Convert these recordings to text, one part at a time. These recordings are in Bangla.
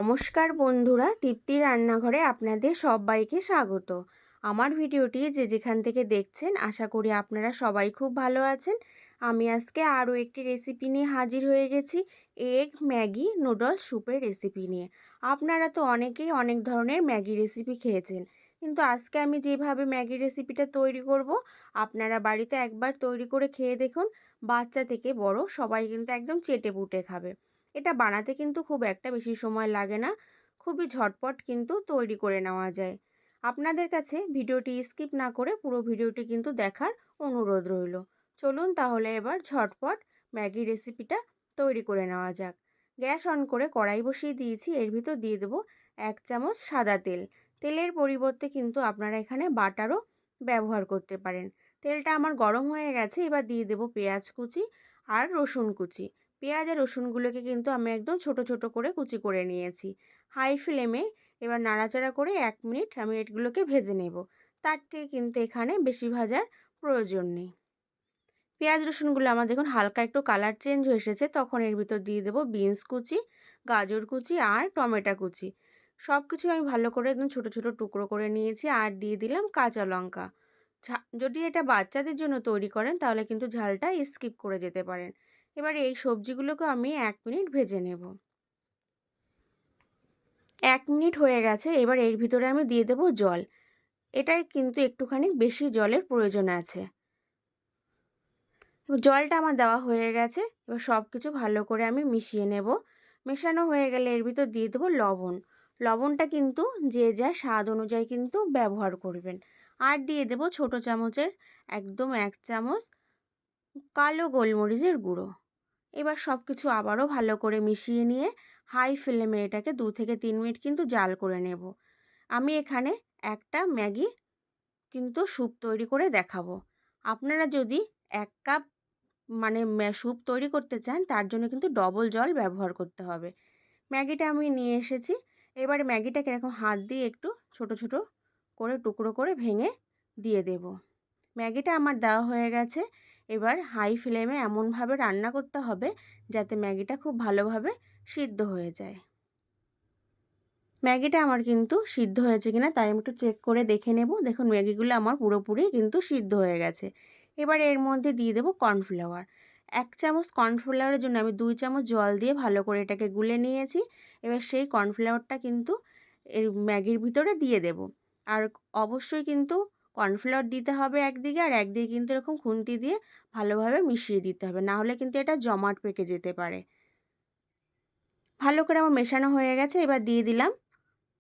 নমস্কার বন্ধুরা, তৃপ্তি রান্নাঘরে আপনাদের সবাইকে স্বাগত। আমার ভিডিওটি যে যেখান থেকে দেখছেন আশা করি আপনারা সবাই খুব ভালো আছেন। আমি আজকে আরও একটি রেসিপি নিয়ে হাজির হয়ে গেছি, এগ ম্যাগি নুডলস স্যুপের রেসিপি নিয়ে। আপনারা তো অনেকেই অনেক ধরনের ম্যাগি রেসিপি খেয়েছেন, কিন্তু আজকে আমি যেভাবে ম্যাগি রেসিপিটা তৈরি করব আপনারা বাড়িতে একবার তৈরি করে খেয়ে দেখুন। বাচ্চা থেকে বড় সবাই কিন্তু একদম চেটেপুটে খাবে। এটা বানাতে কিন্তু খুব একটা বেশি সময় লাগে না, খুবই ঝটপট কিন্তু তৈরি করে নেওয়া যায়। আপনাদের কাছে ভিডিওটি স্কিপ না করে পুরো ভিডিওটি কিন্তু দেখার অনুরোধ রইল। চলুন তাহলে এবার ঝটপট ম্যাগি রেসিপিটা তৈরি করে নেওয়া যাক। গ্যাস অন করে কড়াই বসিয়ে দিয়েছি, এর ভিতর দিয়ে দেবো 1 চামচ সাদা তেল। তেলের পরিবর্তে কিন্তু আপনারা এখানে বাটারও ব্যবহার করতে পারেন। তেলটা আমার গরম হয়ে গেছে, এবার দিয়ে দেবো পেঁয়াজ কুচি আর রসুন কুচি। পেঁয়াজ আর রসুনগুলোকে কিন্তু আমি একদম ছোট ছোট করে কুচি করে নিয়েছি। হাই ফ্লেমে এবার নাড়াচাড়া করে 1 মিনিট আমি এগুলোকে ভেজে নেব। তার থেকে কিন্তু এখানে বেশি ভাজার প্রয়োজন নেই। পেঁয়াজ রসুনগুলো আমার দেখুন হালকা একটু কালার চেঞ্জ হয়ে এসেছে, তখন এর ভিতর দিয়ে দেবো বিনস কুচি, গাজর কুচি আর টমেটো কুচি। সব কিছু আমি ভালো করে একদম ছোট ছোট টুকরো করে নিয়েছি, আর দিয়ে দিলাম কাঁচা লঙ্কা। যদি এটা বাচ্চাদের জন্য তৈরি করেন তাহলে কিন্তু ঝালটা স্কিপ করে যেতে পারেন। এবার এই সবজিগুলোকে আমি 1 মিনিট ভেজে নেব। 1 মিনিট হয়ে গেছে, এবার এর ভিতরে আমি দিয়ে দেব জল। এটাই কিন্তু একটুখানি বেশি জলের প্রয়োজন আছে। জলটা আমার দেওয়া হয়ে গেছে, এবার সব কিছু ভালো করে আমি মিশিয়ে নেব। মেশানো হয়ে গেলে এর ভিতর দিয়ে দেবো লবণ। লবণটা কিন্তু যে যার স্বাদ অনুযায়ী কিন্তু ব্যবহার করবেন। আর দিয়ে দেবো ছোট চামচের একদম 1 চামচ কালো গোলমরিচের গুঁড়ো। এবার সব কিছু আবারও ভালো করে মিশিয়ে নিয়ে হাই ফ্লেমে এটাকে 2 থেকে 3 মিনিট কিন্তু জাল করে নেব। আমি এখানে একটা ম্যাগি কিন্তু স্যুপ তৈরি করে দেখাবো। আপনারা যদি 1 কাপ মানে স্যুপ তৈরি করতে চান তার জন্য কিন্তু ডবল জল ব্যবহার করতে হবে। ম্যাগিটা আমি নিয়ে এসেছি, এবার ম্যাগিটাকে এরকম হাত দিয়ে একটু ছোট ছোট করে টুকরো করে ভেঙে দিয়ে দেব। ম্যাগিটা আমার দেওয়া হয়ে গেছে। এবার হাই ফ্লেমে এমনভাবে রান্না করতে হবে যাতে ম্যাগিটা খুব ভালোভাবে সিদ্ধ হয়ে যায়। ম্যাগিটা আমার কিন্তু সিদ্ধ হয়েছে কিনা তাই আমি একটু চেক করে দেখে নেব। দেখুন ম্যাগিগুলো আমার পুরোপুরি কিন্তু সিদ্ধ হয়ে গেছে। এবার এর মধ্যে দিয়ে দেবো কর্নফ্লাওয়ার। 1 চামচ কর্নফ্লাওয়ারের জন্য আমি 2 চামচ জল দিয়ে ভালো করে এটাকে গুলে নিয়েছি। এবার সেই কর্নফ্লাওয়ারটা কিন্তু এর ম্যাগির ভিতরে দিয়ে দেব। আর অবশ্যই কিন্তু কর্নফ্লাওয়ার দিতে হবে একদিকে, আর একদিকে কিন্তু এরকম খুন্তি দিয়ে ভালোভাবে মিশিয়ে দিতে হবে, না হলে কিন্তু এটা জমাট পেকে যেতে পারে। ভালো করে আমার মেশানো হয়ে গেছে, এবার দিয়ে দিলাম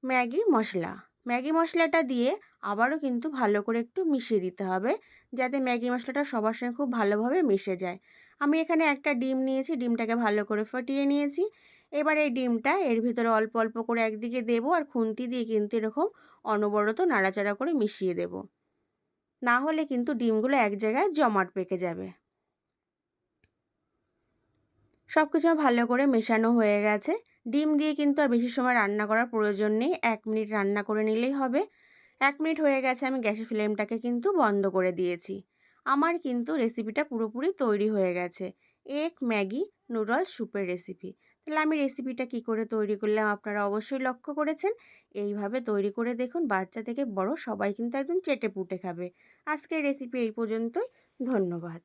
ম্যাগি মশলা। ম্যাগি মশলাটা দিয়ে আবারও কিন্তু ভালো করে একটু মিশিয়ে দিতে হবে যাতে ম্যাগি মশলাটা সবার সঙ্গে খুব ভালোভাবে মিশে যায়। আমি এখানে একটা ডিম নিয়েছি, ডিমটাকে ভালো করে ফাটিয়ে নিয়েছি। এবার এই ডিমটা এর ভিতরে অল্প অল্প করে একদিকে দেবো, আর খুন্তি দিয়ে কিন্তু এরকম অনবরত নাড়াচাড়া করে মিশিয়ে দেব, না হলে কিন্তু ডিমগুলো এক জায়গায় জমাট পেকে যাবে। সব কিছু ভালো করে মেশানো হয়ে গেছে। ডিম দিয়ে কিন্তু আর বেশি সময় রান্না করার প্রয়োজন নেই, 1 মিনিট রান্না করে নিলেই হবে। 1 মিনিট হয়ে গেছে, আমি গ্যাসের ফ্লেমটাকে কিন্তু বন্ধ করে দিয়েছি। আমার কিন্তু রেসিপিটা পুরোপুরি তৈরি হয়ে গেছে, এগ ম্যাগি নুডলস স্যুপের রেসিপি। তাহলে আমি রেসিপিটা কি করে তৈরি করলাম আপনারা অবশ্যই লক্ষ্য করেছেন। এইভাবে তৈরি করে দেখুন, বাচ্চা থেকে বড় সবাই কিন্তু একদম চেটেপুটে খাবে। আজকের রেসিপি এই পর্যন্তই। ধন্যবাদ।